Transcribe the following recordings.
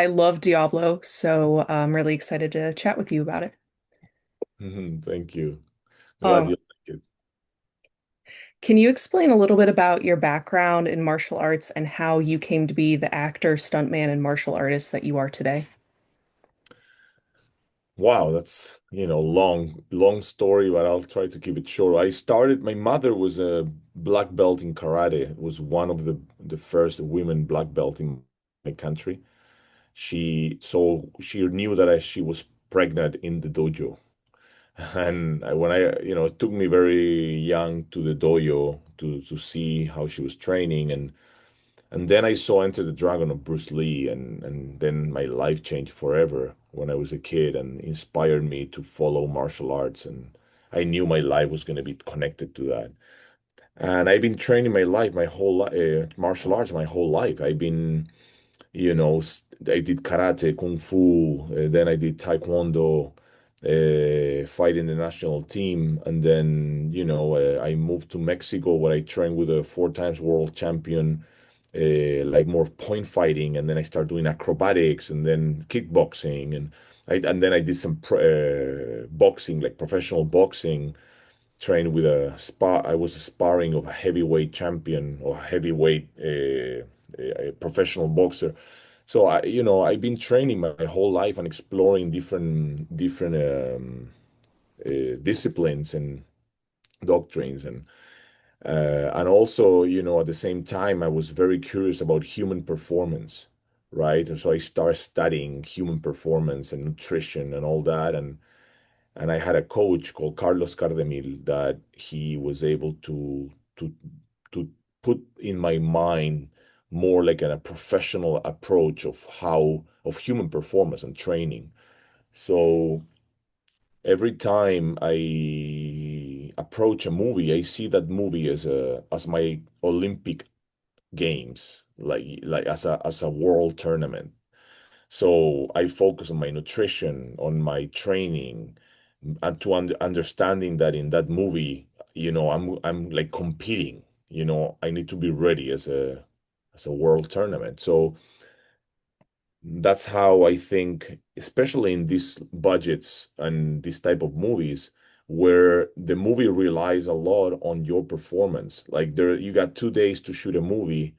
I love Diablo, so I'm really excited to chat with you about it. Thank you. Glad Um, you like it. can you explain a little bit about your background in martial arts and how you came to be the actor, stuntman, and martial artist that you are today? Wow, that's, long story, but I'll try to keep it short. My mother was a black belt in karate, was one of the first women black belt in my country. She knew that she was pregnant in the dojo. And it took me very young to the dojo to see how she was training. And then I saw Enter the Dragon of Bruce Lee, and then my life changed forever when I was a kid and inspired me to follow martial arts. And I knew my life was going to be connected to that. And I've been training my whole martial arts my whole life. I did karate, kung fu, then I did taekwondo, fight in the national team, and then I moved to Mexico where I trained with a four times world champion, like more point fighting, and then I started doing acrobatics and then kickboxing, and then I did some boxing, like professional boxing. Trained with I was sparring of a heavyweight champion or heavyweight a professional boxer. So I've been training my whole life and exploring different disciplines and doctrines, and also, at the same time, I was very curious about human performance, right? And so I started studying human performance and nutrition and all that, and I had a coach called Carlos Cardemil that he was able to to put in my mind more like a professional approach of human performance and training. So every time I approach a movie, I see that movie as my Olympic games, like as a world tournament. So I focus on my nutrition, on my training, and to understanding that in that movie, I'm like competing. I need to be ready as a world tournament. So that's how I think, especially in these budgets and this type of movies, where the movie relies a lot on your performance. Like you got 2 days to shoot a movie,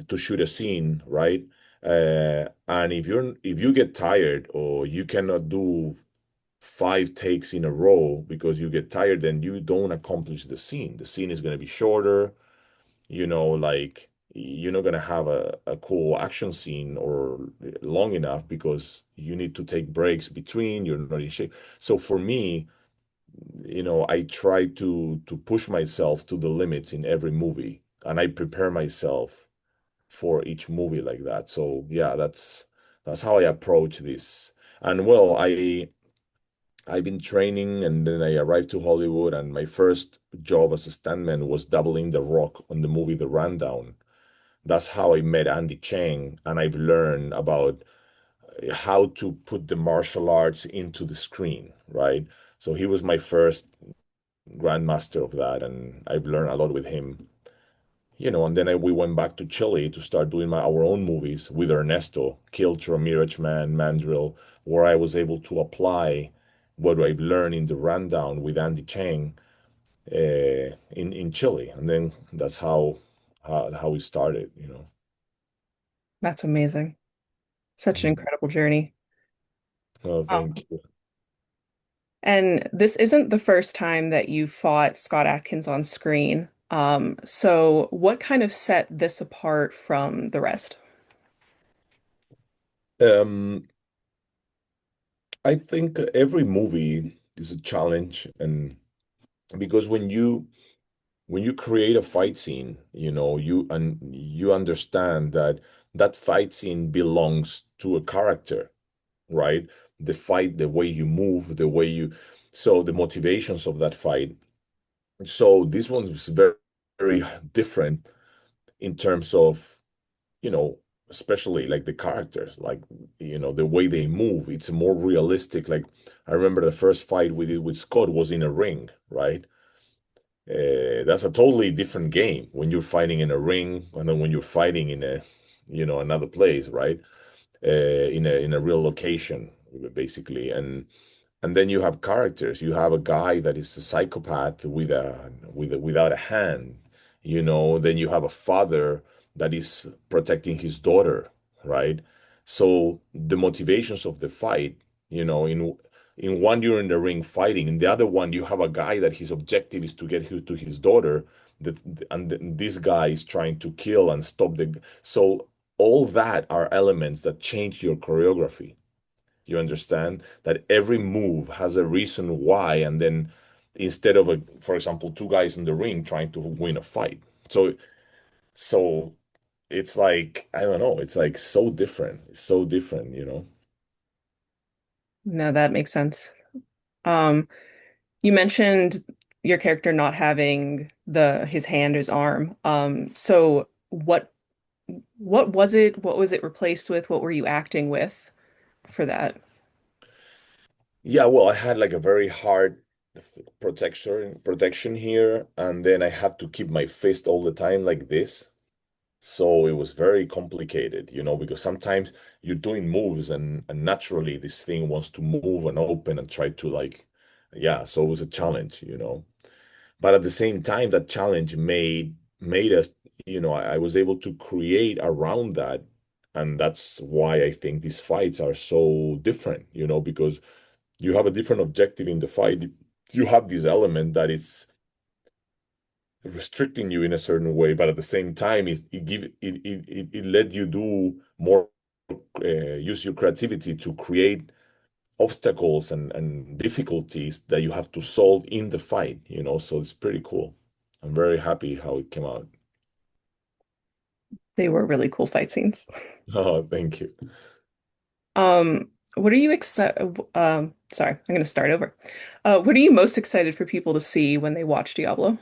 to shoot a scene, right? And if you get tired or you cannot do 5 takes in a row because you get tired, then you don't accomplish the scene. The scene is going to be shorter, like you're not going to have a cool action scene or long enough because you need to take breaks between, you're not in shape. So for me, I try to push myself to the limits in every movie, and I prepare myself for each movie like that. So yeah, that's how I approach this. And well, I've been training, and then I arrived to Hollywood, and my first job as a stuntman was doubling The Rock on the movie The Rundown. That's how I met Andy Chang, and I've learned about how to put the martial arts into the screen, right? So he was my first grandmaster of that, and I've learned a lot with him. And then we went back to Chile to start doing our own movies with Ernesto, Kiltro, Mirage Man, Mandrill, where I was able to apply what I've learned in the rundown with Andy Chang in Chile. And then that's how we started. That's amazing. Such an Mhm. incredible journey. Oh, thank Um, you. and this isn't the first time that you fought Scott Adkins on screen. So what kind of set this apart from the rest? Um, I think every movie is a challenge, and because when you create a fight scene, you understand that that fight scene belongs to a character, right? The fight, the way you move, so the motivations of that fight. So this one was very, very different in terms of, you know, especially like the characters, like, the way they move. It's more realistic. Like I remember the first fight we did with Scott was in a ring, right? That's a totally different game when you're fighting in a ring and then when you're fighting in another place, right? in a real location, basically. And then you have characters. You have a guy that is a psychopath without a hand, you know. Then you have a father that is protecting his daughter, right? So the motivations of the fight, you know, in one you're in the ring fighting, in the other one you have a guy that his objective is to get to his daughter, that and this guy is trying to kill and stop the. So all that are elements that change your choreography. You understand that every move has a reason why, and then instead of for example, two guys in the ring trying to win a fight. So it's like, I don't know, it's like so different. It's so different, you know? No, that makes sense. Um, you mentioned your character not having the his hand, his arm. So what was it? What was it replaced with? What were you acting with for that? Yeah, well, I had like a very hard protection here, and then I had to keep my fist all the time like this. So it was very complicated, you know, because sometimes you're doing moves and naturally this thing wants to move and open and try to like, yeah, so it was a challenge, you know. But at the same time, that challenge made us, you know, I was able to create around that. And that's why I think these fights are so different, you know, because you have a different objective in the fight. You have this element that is restricting you in a certain way, but at the same time, it let you do more, use your creativity to create obstacles and difficulties that you have to solve in the fight, you know. So it's pretty cool. I'm very happy how it came out. They were really cool fight scenes. Oh, thank you. What are you excited? Sorry, I'm going to start over. What are you most excited for people to see when they watch Diablo?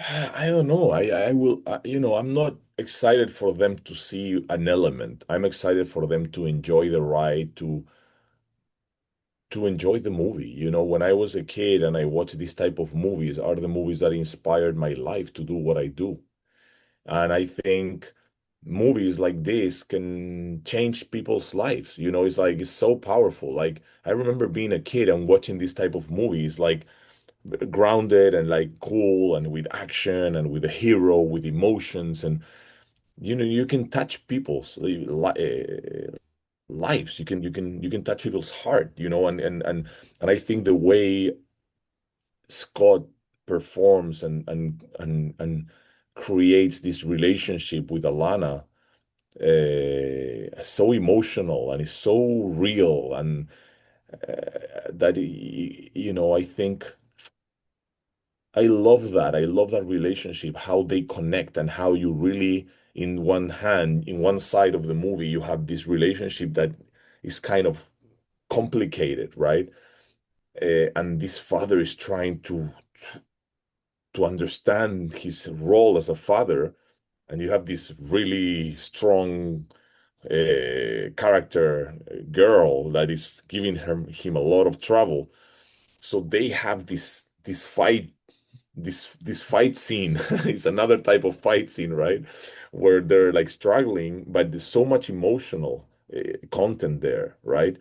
I don't know. I will, you know, I'm not excited for them to see an element. I'm excited for them to enjoy the ride, to enjoy the movie. You know, when I was a kid and I watched these type of movies, are the movies that inspired my life to do what I do. And I think movies like this can change people's lives. You know, it's like it's so powerful. Like I remember being a kid and watching this type of movies, like grounded and like cool and with action and with a hero with emotions, and you know, you can touch people's lives. You can touch people's heart, you know, and I think the way Scott performs and creates this relationship with Alana, so emotional and it's so real, and that you know, I think I love that. I love that relationship, how they connect and how you really, in one hand, in one side of the movie, you have this relationship that is kind of complicated, right? And this father is trying to understand his role as a father, and you have this really strong character girl that is giving him a lot of trouble. So they have this fight scene. It's another type of fight scene, right? Where they're like struggling, but there's so much emotional content there, right?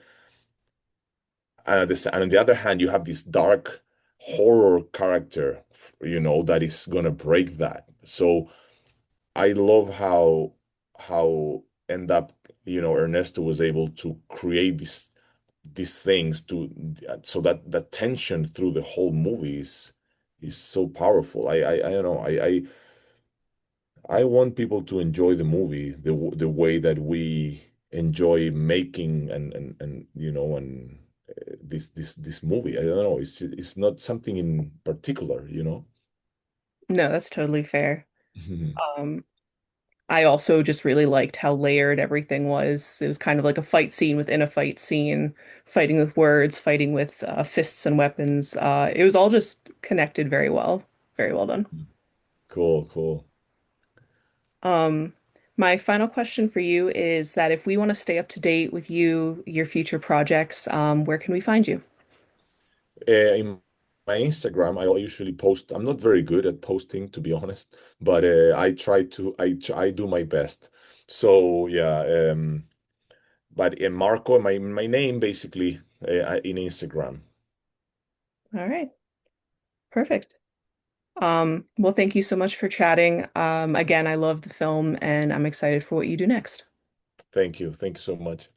And on the other hand, you have this dark horror character, you know, that is gonna break that. So I love how end up, you know, Ernesto was able to create these things to so that the tension through the whole movie is so powerful. I don't know. I want people to enjoy the movie the way that we enjoy making and you know, and this movie. I don't know. It's not something in particular, you know. No, that's totally fair. Um, I also just really liked how layered everything was. It was kind of like a fight scene within a fight scene, fighting with words, fighting with fists and weapons. It was all just connected very well. Very well done. Cool, cool. Um, my final question for you is that if we want to stay up to date with you, your future projects, where can we find you? my Instagram, I usually post. I'm not very good at posting, to be honest, but I do my best. So yeah, but Marco, my name basically in Instagram. All right, perfect. Well, thank you so much for chatting. Again, I love the film and I'm excited for what you do next. Thank you so much.